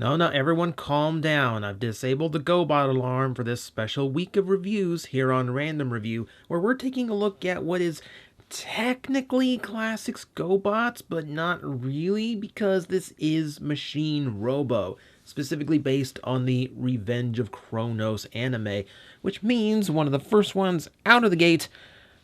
No, no, everyone calm down. I've disabled the GoBot alarm for this special week of reviews here on Random Review, where we're taking a look at what is technically Classics GoBots, but not really, because this is Machine Robo, specifically based on the Revenge of Kronos anime, which means one of the first ones out of the gate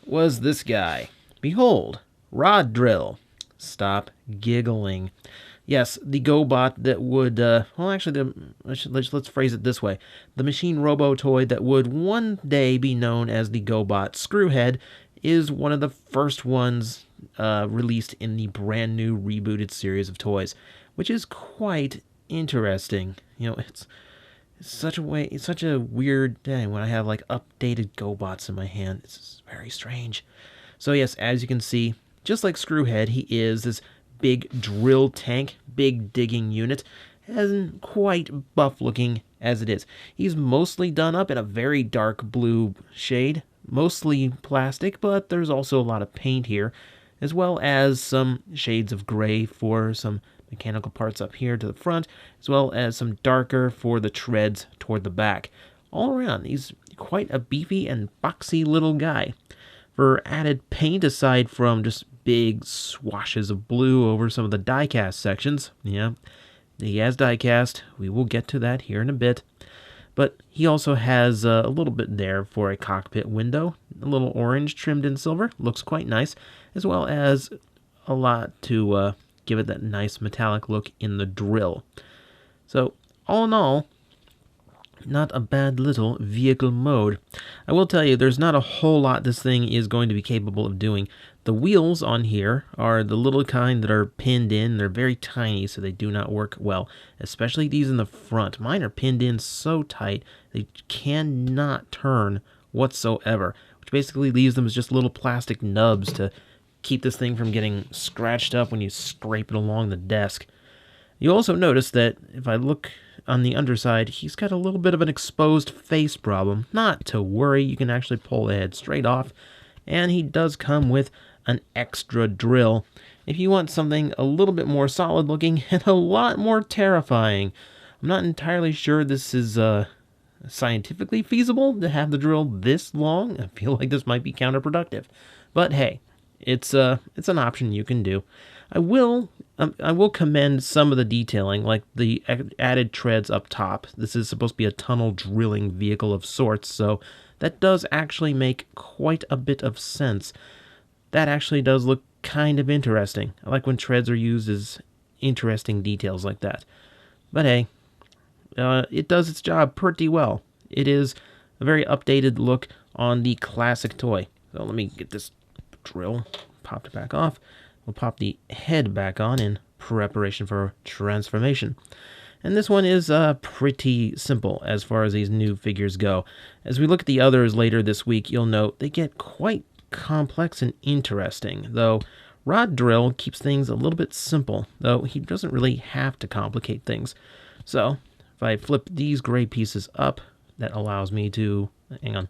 was this guy. Behold, Rod Drill. Stop giggling. Yes, the GoBot that would, let's phrase it this way. The Machine Robo toy that would one day be known as the GoBot Screwhead is one of the first ones released in the brand new rebooted series of toys, which is quite interesting. You know, it's such a weird day when I have like updated GoBots in my hand. It's very strange. So yes, as you can see, just like Screwhead, he is this big drill tank, big digging unit, and quite buff looking as it is. He's mostly done up in a very dark blue shade, mostly plastic, but there's also a lot of paint here, as well as some shades of gray for some mechanical parts up here to the front, as well as some darker for the treads toward the back. All around, he's quite a beefy and boxy little guy. For added paint, aside from just big swashes of blue over some of the die-cast sections, yeah, he has die-cast. We will get to that here in a bit. But he also has a little bit there for a cockpit window, a little orange trimmed in silver, looks quite nice, as well as a lot to give it that nice metallic look in the drill. So, all in all, not a bad little vehicle mode. I will tell you, there's not a whole lot this thing is going to be capable of doing. The wheels on here are the little kind that are pinned in. They're very tiny, so they do not work well, especially these in the front. Mine are pinned in so tight, they cannot turn whatsoever, which basically leaves them as just little plastic nubs to keep this thing from getting scratched up when you scrape it along the desk. You'll also notice that if I look on the underside, he's got a little bit of an exposed face problem. Not to worry, you can actually pull the head straight off, and he does come with an extra drill if you want something a little bit more solid looking and a lot more terrifying. I'm not entirely sure this is scientifically feasible to have the drill this long. I feel like this might be counterproductive, but hey, it's an option you can do. I will commend some of the detailing, like the added treads up top. This is supposed to be a tunnel drilling vehicle of sorts, so that does actually make quite a bit of sense. That actually does look kind of interesting. I like when treads are used as interesting details like that. But hey, it does its job pretty well. It is a very updated look on the classic toy. So let me get this drill popped back off. We'll pop the head back on in preparation for transformation. And this one is pretty simple as far as these new figures go. As we look at the others later this week, you'll note they get quite complex and interesting, though Rod Drill keeps things a little bit simple, though he doesn't really have to complicate things. So, if I flip these gray pieces up, that allows me to, hang on,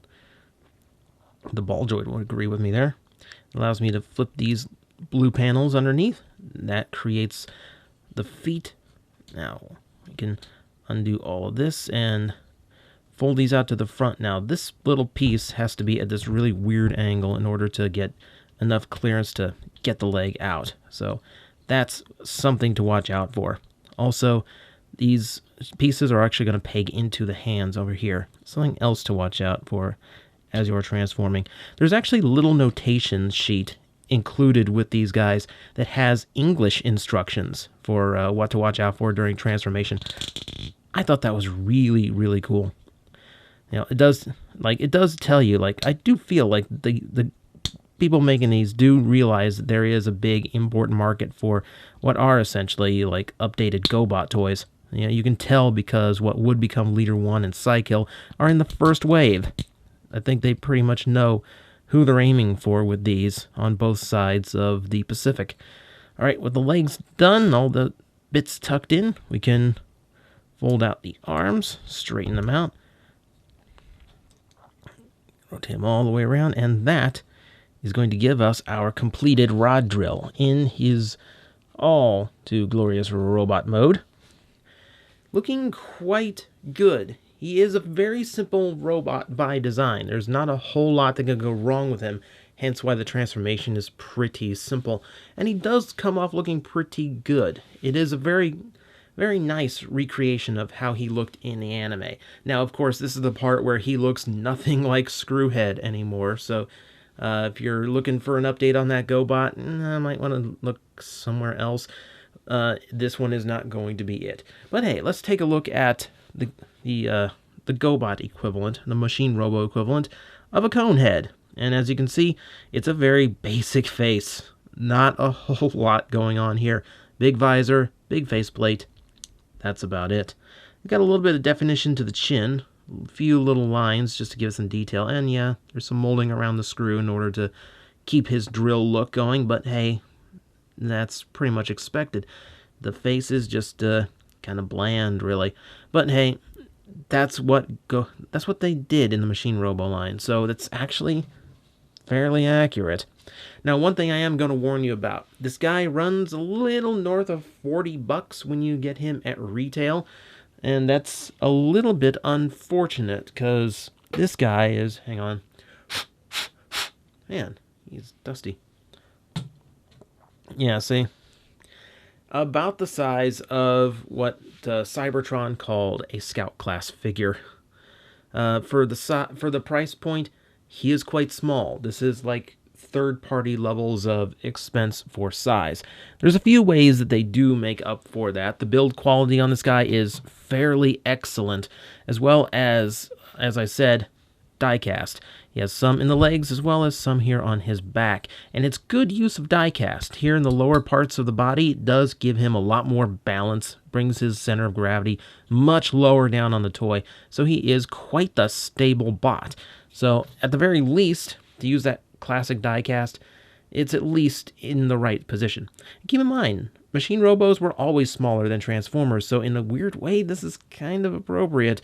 the ball joint would agree with me there. It allows me to flip these blue panels underneath. That creates the feet. Now we can undo all of this and fold these out to the front. Now this little piece has to be at this really weird angle in order to get enough clearance to get the leg out. So that's something to watch out for. Also, these pieces are actually going to peg into the hands over here. Something else to watch out for as you're transforming. There's actually a little notation sheet included with these guys that has English instructions for what to watch out for during transformation. I thought that was really, really cool. You know, it does tell you, like, I do feel like the people making these do realize that there is a big important market for what are essentially like updated GoBot toys. You know, you can tell because what would become Leader 1 and Cykill are in the first wave. I think they pretty much know who they're aiming for with these on both sides of the Pacific. Alright, with the legs done, all the bits tucked in, we can fold out the arms, straighten them out, rotate them all the way around, and that is going to give us our completed Rod Drill in his all too glorious robot mode. looking quite good. He is a very simple robot by design. There's not a whole lot that can go wrong with him, hence why the transformation is pretty simple. And he does come off looking pretty good. It is a very nice recreation of how he looked in the anime. Now, of course, this is the part where he looks nothing like Screwhead anymore, so if you're looking for an update on that GoBot, I might want to look somewhere else. This one is not going to be it. But hey, let's take a look at the GoBot equivalent, the Machine Robo equivalent of a Conehead. And as you can see, it's a very basic face. Not a whole lot going on here. Big visor, big faceplate. That's about it. We've got a little bit of definition to the chin. A few little lines just to give some detail. And yeah, there's some molding around the screw in order to keep his drill look going. But hey, that's pretty much expected. The face is just kind of bland, really. But hey, that's what they did in the Machine Robo line. So that's actually fairly accurate. Now, one thing I am going to warn you about. This guy runs a little north of $40 when you get him at retail. And that's a little bit unfortunate because this guy is, hang on. Man, he's dusty. Yeah, see? About the size of what Cybertron called a Scout class figure. For the price point, he is quite small. This is like third-party levels of expense for size. There's a few ways that they do make up for that. The build quality on this guy is fairly excellent, as well as I said, die-cast. He has some in the legs as well as some here on his back, and it's good use of die-cast. Here in the lower parts of the body, it does give him a lot more balance, brings his center of gravity much lower down on the toy, so he is quite the stable bot. So, at the very least, to use that classic die-cast, it's at least in the right position. Keep in mind, Machine Robos were always smaller than Transformers, so in a weird way, this is kind of appropriate,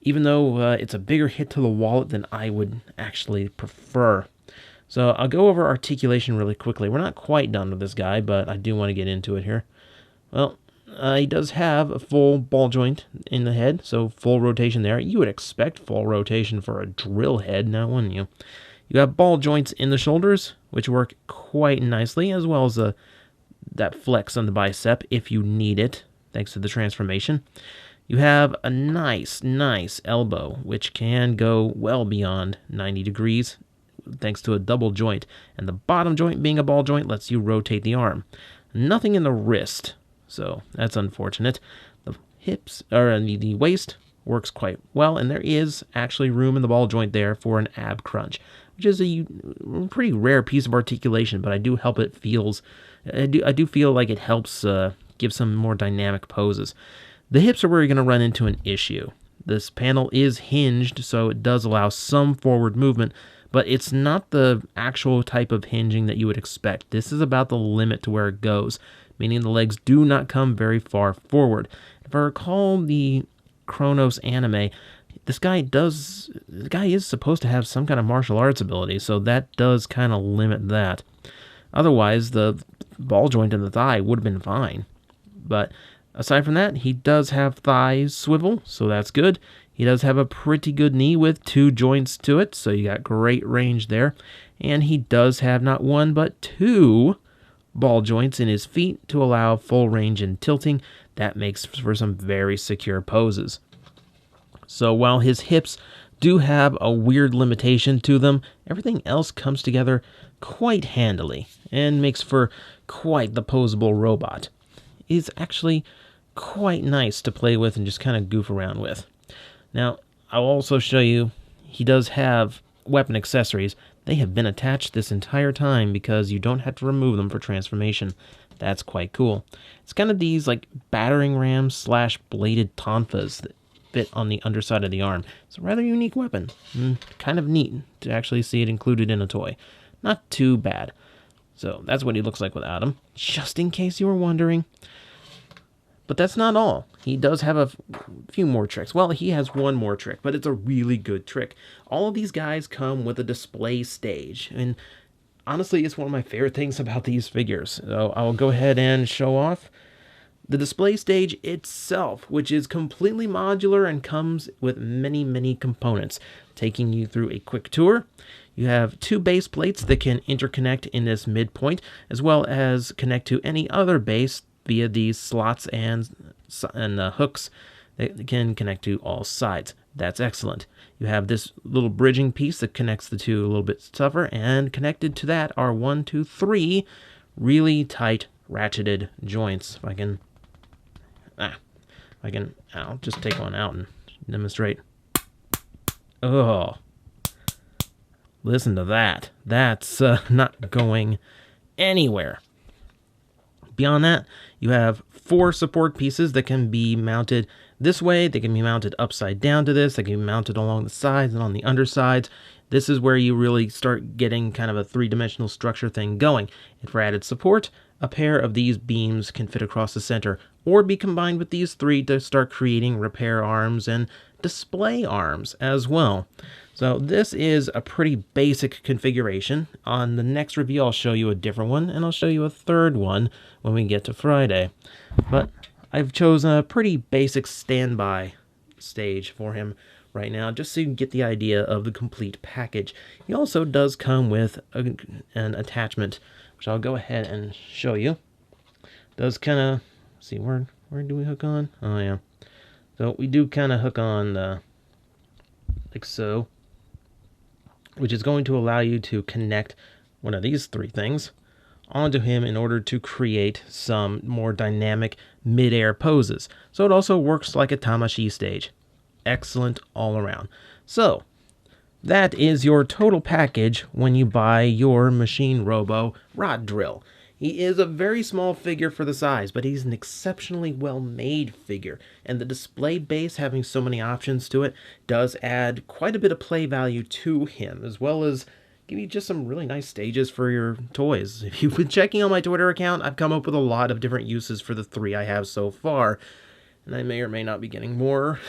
even though it's a bigger hit to the wallet than I would actually prefer. So I'll go over articulation really quickly. We're not quite done with this guy, but I do want to get into it here. Well, he does have a full ball joint in the head, so full rotation there. You would expect full rotation for a drill head, now wouldn't you? You have ball joints in the shoulders, which work quite nicely, as well as that flex on the bicep if you need it, thanks to the transformation. You have a nice elbow, which can go well beyond 90 degrees, thanks to a double joint. And the bottom joint, being a ball joint, lets you rotate the arm. Nothing in the wrist, so that's unfortunate. The hips, or the waist, works quite well, and there is actually room in the ball joint there for an ab crunch, which is a pretty rare piece of articulation, but I do feel like it helps give some more dynamic poses. The hips are where you're going to run into an issue. This panel is hinged, so it does allow some forward movement, but it's not the actual type of hinging that you would expect. This is about the limit to where it goes, meaning the legs do not come very far forward. If I recall the Chronos anime, the guy is supposed to have some kind of martial arts ability, so that does kind of limit that. Otherwise, the ball joint in the thigh would have been fine. But aside from that, he does have thigh swivel, so that's good. He does have a pretty good knee with 2 joints to it, so you got great range there. And he does have not 1, but 2 ball joints in his feet to allow full range and tilting. That makes for some very secure poses. So while his hips do have a weird limitation to them, everything else comes together quite handily and makes for quite the posable robot. It's actually quite nice to play with and just kind of goof around with. Now, I'll also show you he does have weapon accessories. They have been attached this entire time because you don't have to remove them for transformation. That's quite cool. It's kind of these like battering rams / bladed tonfas that fit on the underside of the arm. It's a rather unique weapon. Kind of neat to actually see it included in a toy. Not too bad. So that's what he looks like without him, just in case you were wondering. But that's not all. He does have a few more tricks. Well, he has one more trick, but it's a really good trick. All of these guys come with a display stage, and honestly, it's one of my favorite things about these figures. So I'll go ahead and show off The display stage itself, which is completely modular and comes with many components. Taking you through a quick tour, you have 2 base plates that can interconnect in this midpoint, as well as connect to any other base via these slots and hooks that can connect to all sides. That's excellent. You have this little bridging piece that connects the two a little bit tougher, and connected to that are 1, 2, 3 really tight ratcheted joints. I'll just take one out and demonstrate. Oh, listen to that. That's not going anywhere. Beyond that, you have 4 support pieces that can be mounted this way. They can be mounted upside down to this. They can be mounted along the sides and on the undersides. This is where you really start getting kind of a 3-dimensional structure thing going. And for added support, a pair of these beams can fit across the center, or be combined with these 3 to start creating repair arms and display arms as well. So this is a pretty basic configuration. On the next review, I'll show you a different one, and I'll show you a third one when we get to Friday. But I've chosen a pretty basic standby stage for him right now, just so you can get the idea of the complete package. He also does come with an attachment, which I'll go ahead and show you. Does kind of, see, where do we hook on? Oh yeah. So we do kind of hook on like so, which is going to allow you to connect one of these 3 things onto him in order to create some more dynamic mid-air poses. So it also works like a Tamashi stage. Excellent all around. So that is your total package when you buy your Machine Robo rod drill. He is a very small figure for the size, but he's an exceptionally well-made figure, and the display base having so many options to it does add quite a bit of play value to him, as well as give you just some really nice stages for your toys. If you've been checking on my Twitter account, I've come up with a lot of different uses for the 3 I have so far, and I may or may not be getting more.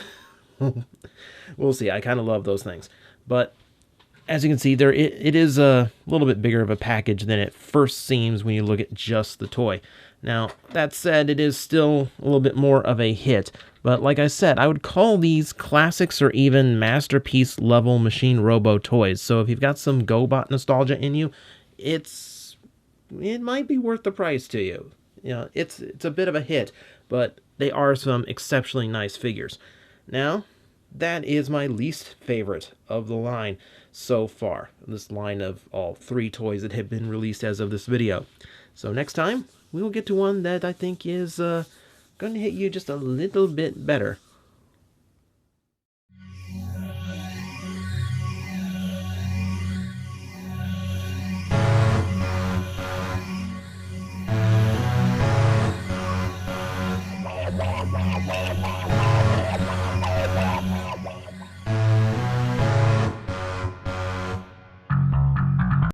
We'll see. I kind of love those things. But as you can see, it is a little bit bigger of a package than it first seems when you look at just the toy. Now, that said, it is still a little bit more of a hit. But like I said, I would call these classics or even masterpiece level Machine Robo toys. So if you've got some Gobot nostalgia in you, it might be worth the price to you. You know, it's a bit of a hit, but they are some exceptionally nice figures. Now, that is my least favorite of the line so far. This line of all 3 toys that have been released as of this video. So next time, we will get to one that I think is going to hit you just a little bit better. Wow.